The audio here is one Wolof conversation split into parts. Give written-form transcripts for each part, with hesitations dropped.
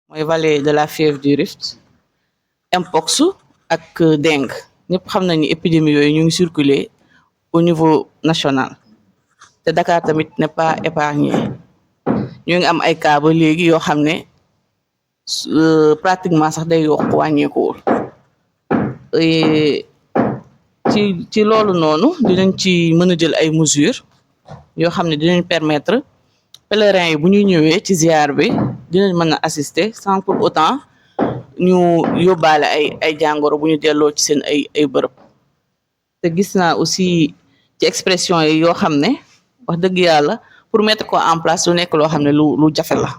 mooy vallée de la fièvre du Rift, mpox ak dengue ñëpp xam nañ ni épidémie yooyu ñu ngi circuler au niveau national te Dakar tamit n'est pas épargné ñu ngi am ay cas ba léegi yoo xam ne pratiquement sax day yokk wàññeekuwul ci loolu noonu dinañ ci mën a jël ay mesures yoo xam ne dinañ permettre pèlerins yi bu ñuy ñëwee ci ziar bi dinañ mën a assister sans pour autant ñu yóbbaale ay jàngoro bu ñu delloo ci seen ay bërëb te gis naa aussi ci expression yi yoo xam ne wax dëgg yàlla pour mettre ko en place lu nekk loo xam ne lu jafe la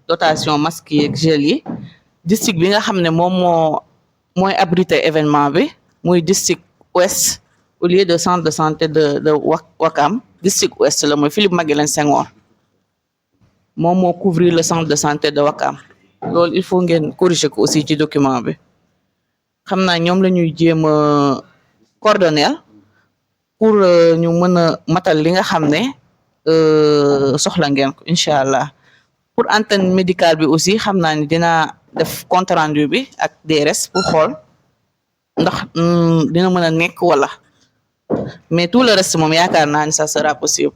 dotation masque yi ak gel yi district bi nga xam ne moom mooy abrité événement bi muy district ouest au lieu de centre de santé de Wakam district ouest la mooy Philippe Maguilène Senghor moom moo couvrir le centre de santé de Wakam loolu il faut ngeen corriger ko aussi ci document bi xam naa ñoom la ñuy jéem a coordonner pour ñu mën a matal li nga xam ne soxla ngeen ko incha allah pour antenne médicale bi aussi xam naa ni dinaa def compte rendu bi ak DRS pour xool ndax dina mën a nekk wala mais tout le reste moom yaakaar naa ni ça sera possible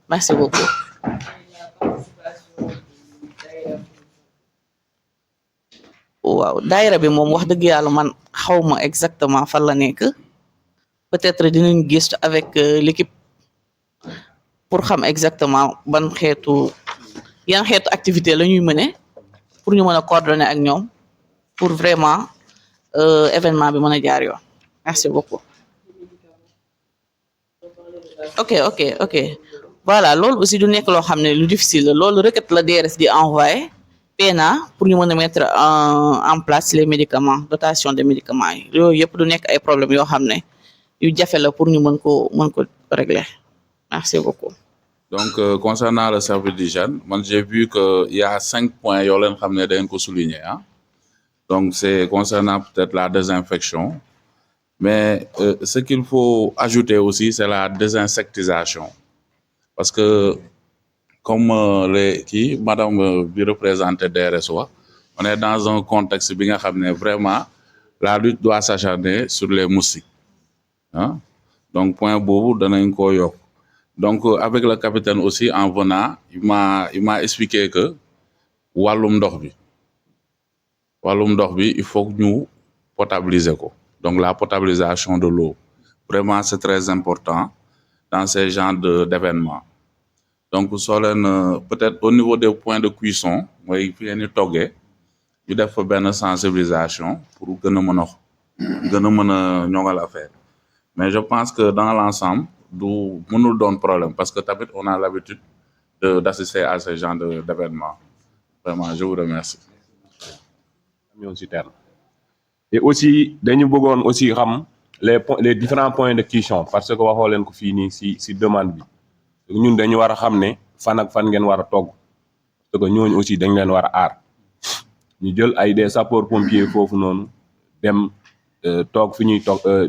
merci beaucoup. waaw daayira bi moom wax dëgg yàlla man xawma exactement fan la nekk peut-être dinañ gëstu avec l'équipe pour xam exactement ban yan xeetu activité la ñuy mëne pour ñu mën a coordonner ak ñoom pour vraiment événement bi mën a jaar yoon merci beaucoup. ok voilà loolu aussi du nekk loo xam ne lu difficile la loolu requête la DRS di envoyé PNA pour ñu mën a mettre en place les médicaments dotation des médicaments yi yooyu yëpp du nekk ay problèmes yoo xam ne yu jafe la pour ñu mën ko régler merci beaucoup. Donc concernant le service d'hygiène man j'ai vu que il y a 5 points yoo leen xam ne da ngeen ko souligner ah donc c'est concernant peut-être la désinfection mais ce qu'il faut ajouter aussi c'est la désinsectisation parce que comme madame bi représentée DRS wax on est dans un contexte bi nga xam ne vraiment la lutte doit s'acharner sur les moustiques ah donc point boobu danañ ko yokk donc avec le capitaine aussi en venant il m'a expliqué que wàllum ndox bi il faut que ñu potabiliser ko donc la potabilisation de l'eau vraiment c'est très important dans ces genres d'événements donc soo leen peut-être au niveau des points de cuisson mooy fi ngeen di toggee ñu def fa benn sensibilisation pour gën a mën a ñoŋal affaire mais je pense que dans l'ensemble du mënul doon problème parce que tamit on a l'habitude d'assister à ce genre d'événements vraiment je vous remercie. Et aussi dañu bëggoon aussi xam les différents points de cuisson parce que waxoo leen ko fii nii si demande bi ñun dañu war a xam ne fan ak fan ngeen war a togg parce que ñooñu aussi dañ leen war a aar ñu jël ay des sapeurs pompiers foofu noonu dem toog fi ñuy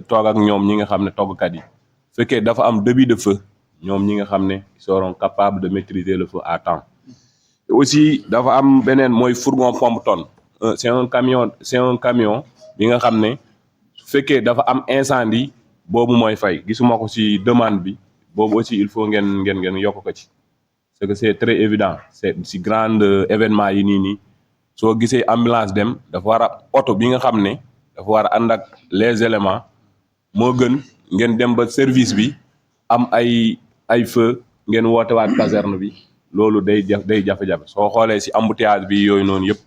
toog ak ñoom ñi nga xam ne toggkat yi fekkee dafa am début de feu ñoom ñi nga xam ne ils seront capables de maîtriser le feu à temps. Et aussi dafa am beneen mooy fourgon pompe-tonne c'est un camion bi nga xam ne su fekkee dafa am incendie boobu mooy fay gisuma ko ci demande bi boobu aussi il faut ngeen yokk ko ci parce que c'est très évident c'est ci grande événement yi nii soo gisee ambulance dem dafa war a oto bi nga xam ne dafa war a ànd ak les éléments moo gën ngeen dem ba service bi am ay feu ngeen wootewaat caserne bi loolu day jafe-jafe soo xoolee ci embouteillage bi yooyu noonu yëpp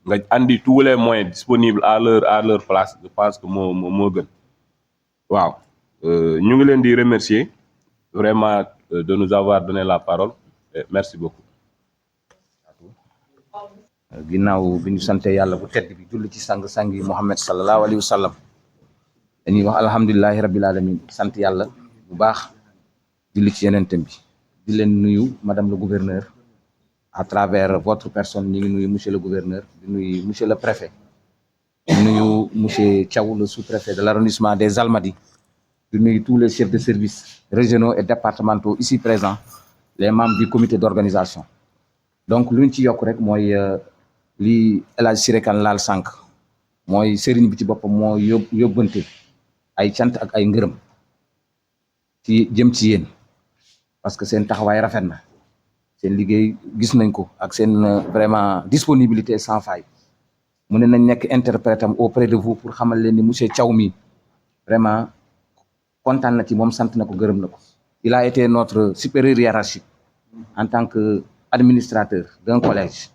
nga andi tous les moyens disponibles à leur place je pense que moo gën waaw ñu ngi leen di remercier vraiment de nous avoir donné la parole et merci beaucoup. ginnaaw bi ñu sante yàlla bu tedd bi julli ci sang yi Muhammad sallallahu alayhi wa sallam dañuy wax alhamdulillahi rabbil alamin sant yàlla bu baax julli ci yenentem bi di leen nuyu madame le gouverneur à travers votre personne ñu ngi nuyu monsieur le gouverneur di nuyu monsieur le préfet di nuyu monsieur Thiaw le sous-préfet de l'arrondissement des Almadies di nuyu tous les chefs de service régionaux et départementaux ici présents les membres du comité d'organisation donc lu ñu ci yokk rek mooy li El Hadj Siré Kane laal sànq mooy sëriñ bi ci boppam moo yóbbante ay cant ak ay ngërëm ci jëm ci yéen parce que seen taxawaay rafet na seen liggéey gis nañ ko ak seen vraiment disponibilité sans faille mu ne nañ nekk interprète am auprès de vous pour xamal leen ni monsieur Thiaw mi vraiment kontaan na ci moom sant na ko gërëm na ko il a été notre supérieur hiérarchique en tant que administrateur d'un collège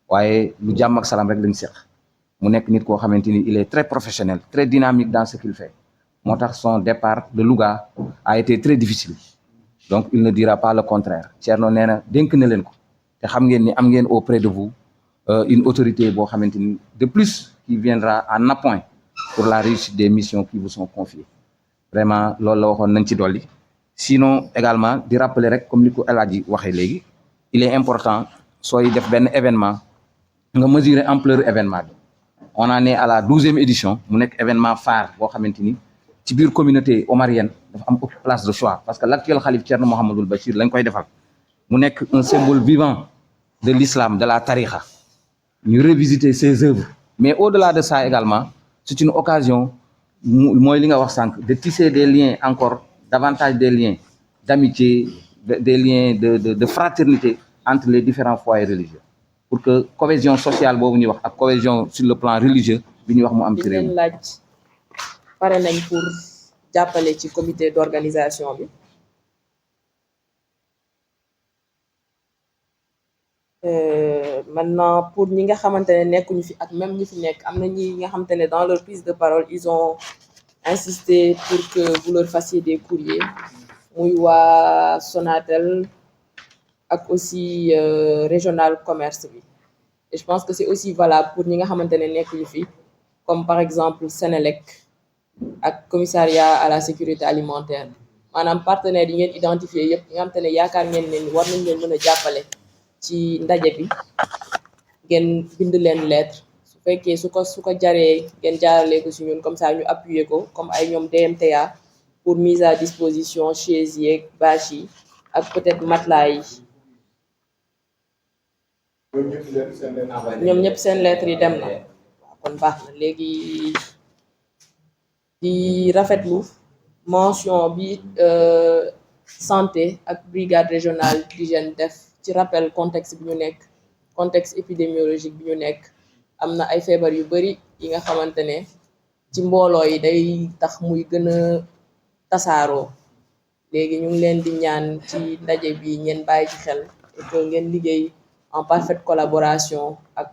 waaye lu jàmm ak salaam rek lañ seq mu nekk nit koo xamante ni il est très professionnel très dynamique dans ce qu'il fait moo tax son départ de Louga a été très difficile donc il ne dira pas le contraire Thierno nee na dénk na leen ko te xam ngeen ni am ngeen auprès de vous une autorité boo xamante ni de plus qui viendra en appoint pour la réussite des missions qui vous sont confiées vraiment loolu la waxoon nañ ci dolli sinon également di rappeler rek comme li ko El Hadji waxee léegi il est important sooy def benn événement nga mesurer ampleur événement bi on en est à la 12e édition mu nekk événement phare boo xamante ni ci biir communauté omarienne dafa am place de choix parce que l'actuel khalife Thierno Mohamedoul Bachir lañ koy defal mu nekk un symbole vivant de l'islam de la tariqa ñu revisiter ses œuvres mais au-delà de ça également c'est une occasion mooy li nga wax sànq de tisser des liens encore davantage des liens d'amitié des liens de fraternité entre les différents foyers religieux pour que cohésion sociale boobu ñuy wax ak cohésion sur le plan religieux bi ñuy wax mu am ci réew mi. laaj pare nañ pour jàppale ci comité d'organisation bi maintenant pour ñi nga xamante ne nekkuñu fi ak même ñi fi nekk am na ñi nga xamante ne dans leur prise de parole ils ont insisté pour que vous leur fassiez des courriers muy waa Sonatel ak aussi régional commerce bi et je pense que c'est aussi valable pour ñi nga xamante ne nekkuñu fi comme par exemple Sénélec ak commissariat à la sécurité alimentaire maanaam partenaires yi ngeen identifié yëpp nga xamante ne yaakaar ngeen ne war nañ leen mën a jàppale ci ndaje bi ngeen bind leen lettre su fekkee su ko jaree ngeen jaarale ko si ñun comme ça ñu appuyer ko comme ay ñoom DMTA pour mise à disposition chaises yeeg bâche yi ak peut-être matelas yi ñoom ñëpp seen lettre yi dem na waaw kon baax na léegi di rafetlu mention bi santé ak brigade régionale d'hygiène def ci rappel contexte bi ñu nekk contexte épidémiologique bi ñu nekk am na ay feebar yu bari yi nga xamante ne ci mbooloo yi day tax muy gën a tasaaroo léegi ñu ngi leen di ñaan ci ndaje bi ngeen bàyyi ci xel et que ngeen liggéey en parfaite collaboration ak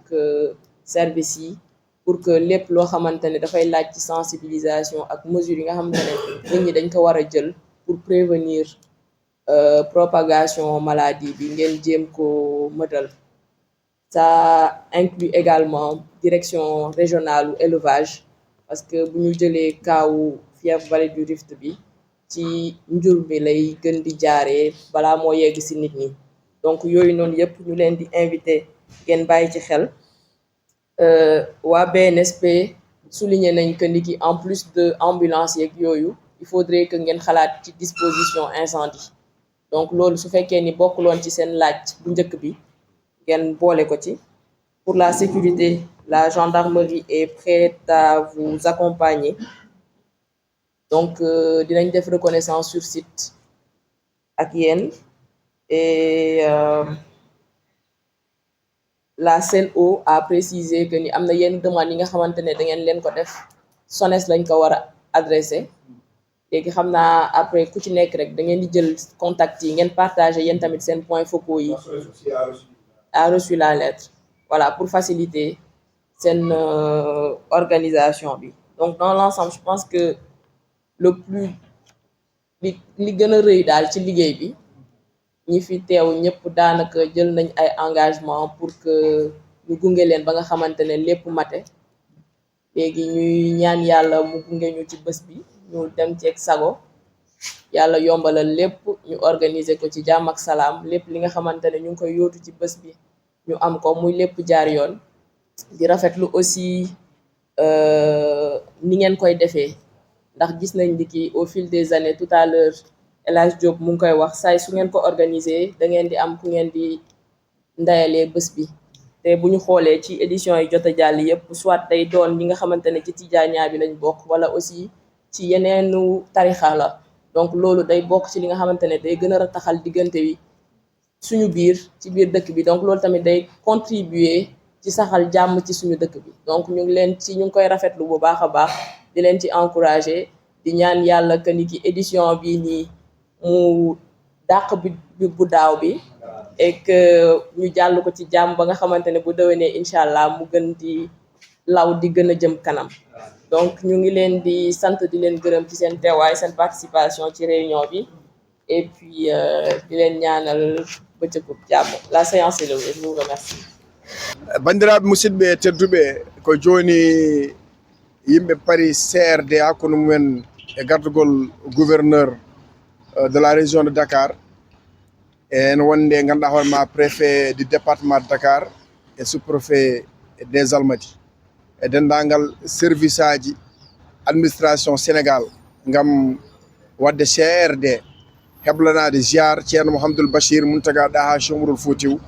service yi pour que lépp loo xamante ne dafay laaj ci sensibilisation ak mesures yi nga xamante ne nit ñi dañ ko war a jël pour prévenir propagation maladie bi ngeen jéem ko mëtal ça inclut également direction régionale ou élevage parce que bu ñu jëlee kaawu fièvre vallée du Rift bi ci njur bi lay gën di jaaree balaa moo yegg ci nit ñi donc yooyu noonu yëpp ñu leen di invité ngeen bàyyi ci xel waa BNSP souligné nañ que ni ki en plus de ambulance yeeg yooyu il faudrait que ngeen xalaat ci disposition incendie donc loolu su fekkee ni bokkuloon ci seen laaj bu njëkk bi ngeen boole ko ci pour la sécurité la gendarmerie est prête à vous accompagner donc dinañ def reconnaissance sur site ak yéen et la CNO a précisé que ni am na yenn demande yi nga xamante ne da ngeen leen ko def SONES lañ ko war a adressé léegi xam naa après ku ci nekk rek da ngeen di jël contact yi ngeen partagé yéen tamit seen points focaux yi a reçu la lettre voilà pour faciliter seen organisation bi donc dans l'ensemble je pense que le plus li gën a rëy daal ci liggéey bi ñi fi teew ñëpp daanaka jël nañ ay engagement pour que ñu gunge leen ba nga xamante ne lépp mate léegi ñuy ñaan yàlla mu gunge ñu ci bés bi ñu dem ci ak sago yàlla yombalal lépp ñu organiser ko ci jàmm ak salaam lépp li nga xamante ne ñu ngi koy yóotu ci bés bi ñu am ko muy lépp jaar yoon di rafetlu aussi ni ngeen koy defee ndax gis nañ ni ki au fil des années tout à l'heure El Hadj Diop mu ngi koy wax saay su ngeen ko organiser da ngeen di am ku ngeen di ndayalee bés bi te bu ñu xoolee ci édition yi jot a jàll yëpp soit day doon ñi nga xamante ne ci tijaaniya bi lañ bokk wala aussi ci yeneenu tarixa la donc loolu day bokk ci li nga xamante ne day gën a rataxal diggante wi suñu biir ci biir dëkk bi donc loolu tamit day contribuer ci saxal jàmm ci suñu dëkk bi donc ñu ngi koy rafetlu bu baax a baax di leen ci encourager di ñaan yàlla que ni ki édition bii nii mu dàq bi bu daaw bi et que ñu jàll ko ci jàmm ba nga xamante ne bu déwénee incha allah mu gën di law di gën a jëm kanam donc ñu ngi leen di sant di leen gërëm ci seen teewaay seen participation ci réunion bi et puis di leen ñaanal bëccëgu jàmm. La séance est levée. Je vous remercie. Bandiraɓe musidɓe tedduɓe ko joni yimɓe pari CRD hakkude mumen e gardugol gouverneur de la région de Dakar en wonde ganduɗa hoorema préfet du département de Dakar et sous-préfet des Almadies e dendagal service aji administration Sénégal gam wadde CRD heblanade ziar ceerno Mouhamadoul Bachir Mountaga Daha Cheikh Oumarul Foutiyou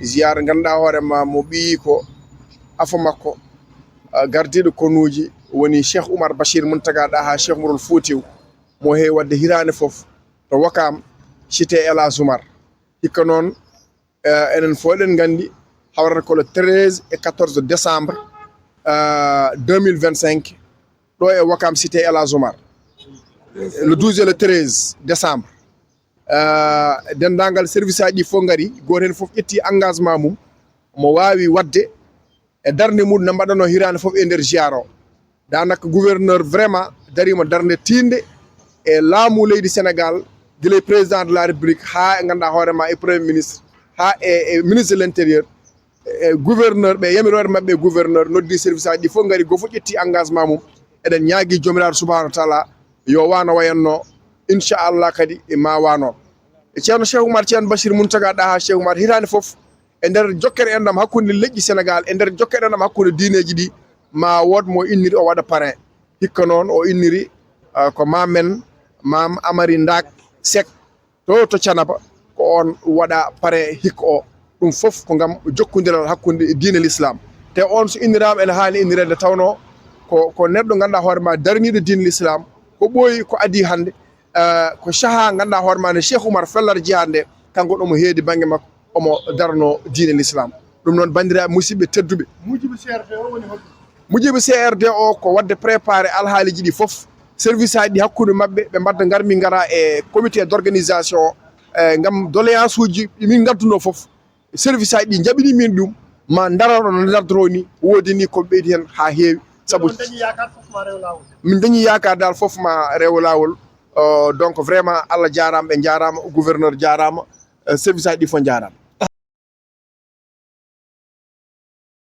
ziar ganduɗa hoorema mo ɓiyi ko afa makko gardiɗo konuji woni Cheikh Oumar Bachir Mountaga Daha Cheikh Oumarul Foutiyou mo heewi wadde hirande foof to Wakam cité El Hadj Oumar hikka noon enen fof eɗen gandi hawrata ko le 13 et 14 décembre 2025 ɗo e Wakam cité El Hadj Oumar le 12 et le 13 décembre dendagal service aji ɗi fof gari goto hen foof ƴetti engagement mum mo wawi wadde e darde mum no mbaɗano hirande foof e nder ziar o danaka gouverneur vraiment darima darde tinde e laamu leydi Sénégal guila président de la république ha e ganduɗa hoorema e premier ministre ha e ministre de l' intérieur e gouverneur ɓe yamirore mabɓe gouverneur noddi service aji ɗi fof gari goto fof ƴetti engagement mum eɗen ñaagui jomiraɗo subahanahu wa taala yo wano wayanno inchallah kadi ma wano e ceerno Cheikh Oumar ceerno Bachir Mountaga Daha Cheikh Oumar hitande foof e nder jokkere enɗam hakkude leƴƴi Sénégal e nder jokkere enɗam hakkude diineji ɗi ma wood mo inniri o waɗa parrain hikka noon o inniri ko mamen mam Amary Ndak Seck to Thiénaba ko on waɗa parrain hikka o ɗum foof ko gam jokkodiral hakkude diine l'islam te on so innirama ene haani innirede tawno ko neɗɗo ganduɗa hoorema darniɗo diine l'islam ko ɓooyi ko adi hande ko saha ganduɗa hoorema nde Cheikh Oumar fellat jihad nde kanko ɗomo heedi banggue makko omo darno diine l'islam ɗum noon bandiraɓe musidɓe tedduɓe mujiba CRD o ko wadde préparé alhaaliji ɗi foof service aji ɗi hakkude mabɓe ɓe mbadda garmi gara e comité d' organisation gam doléance uji min gadduno foof service aji ɗi jaɓini min ɗum ma darano no dardoro ni woodi ni ko ɓeydi hen ha heewi saabu min dañi yakar dal foof ma rewa lawol donc vraiment Allah jarama ɓe jarama gouverneur jarama service aji ɗi fof jarama